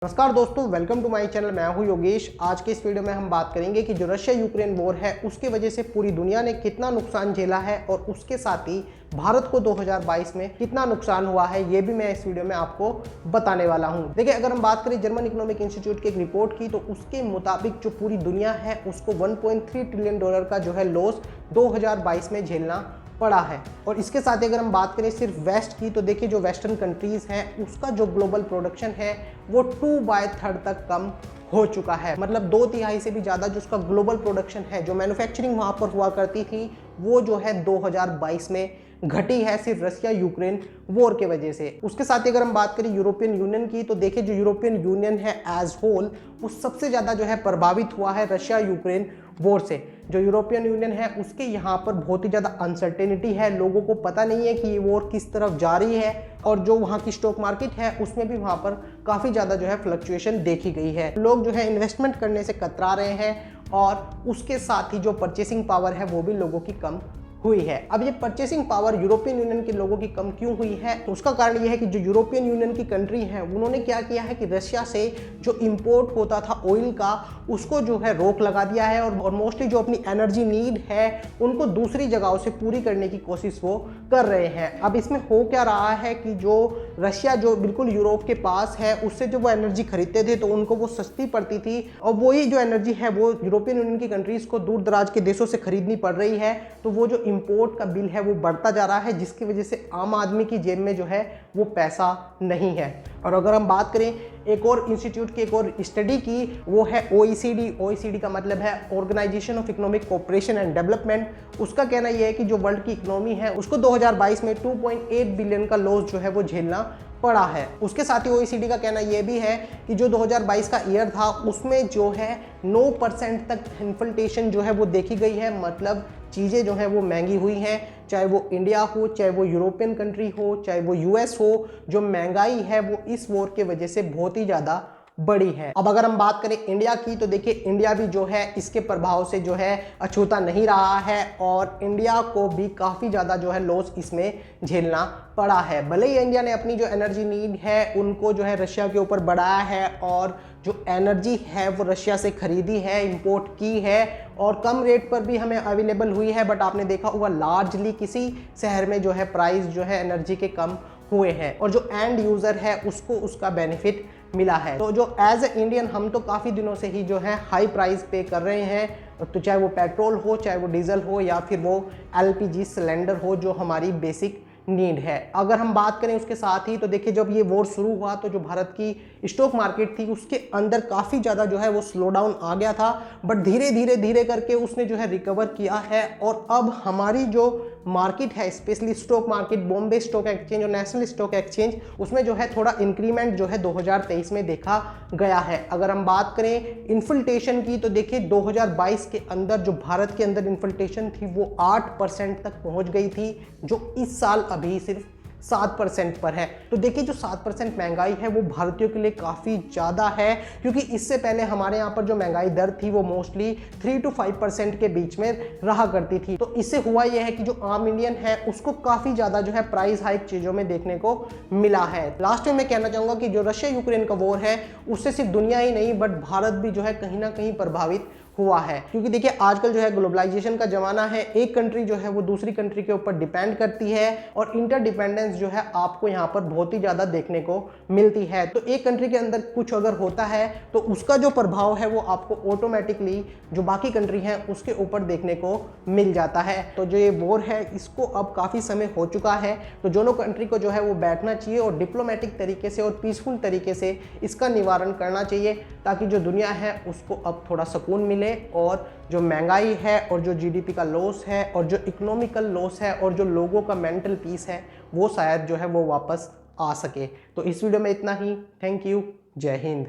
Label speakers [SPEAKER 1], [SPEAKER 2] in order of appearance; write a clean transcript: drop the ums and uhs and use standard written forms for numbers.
[SPEAKER 1] नमस्कार दोस्तों, welcome to my channel. मैं हूं योगेश। आज के इस वीडियो में हम बात करेंगे कि जो रशिया यूक्रेन वॉर है उसके वजह से पूरी दुनिया ने कितना नुकसान झेला है और उसके साथ ही भारत को 2022 में कितना नुकसान हुआ है, ये भी मैं इस वीडियो में आपको बताने वाला हूं। देखिए, अगर हम बात करें जर्मन इकोनॉमिक इंस्टीट्यूट की एक रिपोर्ट की, तो उसके मुताबिक जो पूरी दुनिया है उसको $1.3 ट्रिलियन का जो है लॉस 2022 में झेलना पड़ा है। और इसके साथ ही अगर हम बात करें सिर्फ वेस्ट की, तो देखिए जो वेस्टर्न कंट्रीज हैं उसका जो ग्लोबल प्रोडक्शन है वो 2/3 तक कम हो चुका है। मतलब 2/3 से भी ज़्यादा जो उसका ग्लोबल प्रोडक्शन है, जो मैन्युफैक्चरिंग वहाँ पर हुआ करती थी, वो जो है 2022 में घटी है सिर्फ रशिया यूक्रेन वॉर के वजह से। उसके साथ ही अगर हम बात करें यूरोपियन यूनियन की, तो देखिए जो यूरोपियन यूनियन है एज होल वो सबसे ज़्यादा जो है प्रभावित हुआ है रशिया यूक्रेन वॉर से। जो यूरोपियन यूनियन है उसके यहाँ पर बहुत ही ज़्यादा अनसर्टेनिटी है, लोगों को पता नहीं है कि ये वॉर किस तरफ जा रही है। और जो वहाँ की स्टॉक मार्केट है उसमें भी वहाँ पर काफ़ी ज़्यादा जो है फ्लक्चुएशन देखी गई है। लोग जो है इन्वेस्टमेंट करने से कतरा रहे हैं और उसके साथ ही जो परचेसिंग पावर है वो भी लोगों की कम हुई है। अब ये परचेसिंग पावर यूरोपियन यूनियन के लोगों की कम क्यों हुई है, तो उसका कारण ये है कि जो यूरोपियन यूनियन की कंट्री है उन्होंने क्या किया है कि रशिया से जो इंपोर्ट होता था ऑयल का, उसको जो है रोक लगा दिया है और मोस्टली जो अपनी एनर्जी नीड है उनको दूसरी जगहों से पूरी करने की कोशिश वो कर रहे हैं। अब इसमें हो क्या रहा है कि जो रशिया जो बिल्कुल यूरोप के पास है उससे जो वो एनर्जी खरीदते थे तो उनको वो सस्ती पड़ती थी, और वही जो एनर्जी है वो यूरोपियन यूनियन की कंट्रीज को दूर दराज के देशों से खरीदनी पड़ रही है। तो वो जो इंपोर्ट का बिल है वो बढ़ता जा रहा है, जिसकी वजह से आम आदमी की जेब में जो है वो पैसा नहीं है। और अगर हम बात करें एक और इंस्टीट्यूट की एक और स्टडी की, वो है OECD का मतलब है organisation of economic cooperation and development. उसका कहना यह है कि जो वर्ल्ड की इकोनॉमी है उसको 2022 में 2.8 बिलियन का लॉस जो है वो झेलना पड़ा है। उसके साथ ही OECD का कहना यह भी है कि जो 2022 का ईयर था उसमें जो है 9% तक इन्फ्लेशन जो है वो देखी गई है। मतलब चीज़ें जो हैं वो महंगी हुई हैं, चाहे वो इंडिया हो, चाहे वो यूरोपियन कंट्री हो, चाहे वो US हो। जो महंगाई है वो इस वॉर के वजह से बहुत ही ज़्यादा बड़ी है। अब अगर हम बात करें इंडिया की, तो देखिए इंडिया भी जो है इसके प्रभाव से जो है अछूता नहीं रहा है और इंडिया को भी काफ़ी ज़्यादा जो है लॉस इसमें झेलना पड़ा है। भले ही इंडिया ने अपनी जो एनर्जी नीड है उनको जो है रशिया के ऊपर बढ़ाया है और जो एनर्जी है वो रशिया से खरीदी है, इंपोर्ट की है और कम रेट पर भी हमें अवेलेबल हुई है। बट आपने देखा होगा लार्जली किसी शहर में जो है प्राइस जो है एनर्जी के कम हुए हैं और जो एंड यूज़र है उसको उसका बेनिफिट मिला है। तो जो एज ए इंडियन हम तो काफ़ी दिनों से ही जो है हाई प्राइस पे कर रहे हैं, तो चाहे वो पेट्रोल हो, चाहे वो डीजल हो या फिर वो LPG सिलेंडर हो, जो हमारी बेसिक नीड है। अगर हम बात करें उसके साथ ही, तो देखिए जब ये वॉर शुरू हुआ तो जो भारत की स्टॉक मार्केट थी उसके अंदर काफ़ी ज़्यादा जो है वो स्लो डाउन आ गया था, बट धीरे धीरे करके उसने जो है रिकवर किया है। और अब हमारी जो मार्केट है, specially stock market, Bombay stock exchange और नेशनल स्टॉक एक्सचेंज, उसमें जो है थोड़ा इंक्रीमेंट जो है 2023 में देखा गया है। अगर हम बात करें इन्फ्लेशन की, तो देखिए 2022 के अंदर जो भारत के अंदर इन्फ्लेशन थी वो 8% तक पहुंच गई थी, जो इस साल अभी सिर्फ 7% पर है। तो देखिए जो 7% महंगाई है वो भारतीयों के लिए काफ़ी ज़्यादा है, क्योंकि इससे पहले हमारे यहाँ पर जो महंगाई दर थी वो मोस्टली 3 to 5% के बीच में रहा करती थी। तो इससे हुआ यह है कि जो आम इंडियन है उसको काफ़ी ज़्यादा जो है प्राइस हाइक चीज़ों में देखने को मिला है। लास्ट में मैं कहना चाहूँगा कि जो रशिया यूक्रेन का वॉर है उससे सिर्फ दुनिया ही नहीं बट भारत भी जो है कहीं ना कहीं प्रभावित हुआ है, क्योंकि देखिए आजकल जो है ग्लोबलाइजेशन का जमाना है। एक कंट्री जो है वो दूसरी कंट्री के ऊपर डिपेंड करती है और इंटरडिपेंडेंस जो है आपको यहाँ पर बहुत ही ज़्यादा देखने को मिलती है। तो एक कंट्री के अंदर कुछ अगर होता है तो उसका जो प्रभाव है वो आपको ऑटोमेटिकली जो बाकी कंट्री है उसके ऊपर देखने को मिल जाता है। तो जो ये वॉर है इसको अब काफ़ी समय हो चुका है, तो दोनों कंट्री को जो है वो बैठना चाहिए और डिप्लोमेटिक तरीके से और पीसफुल तरीके से इसका निवारण करना चाहिए, ताकि जो दुनिया है उसको अब थोड़ा सुकून मिले और जो महंगाई है और जो GDP का लॉस है और जो इकोनॉमिकल लॉस है और जो लोगों का मेंटल पीस है वो शायद जो है वो वापस आ सके। तो इस वीडियो में इतना ही। Thank you. जय हिंद।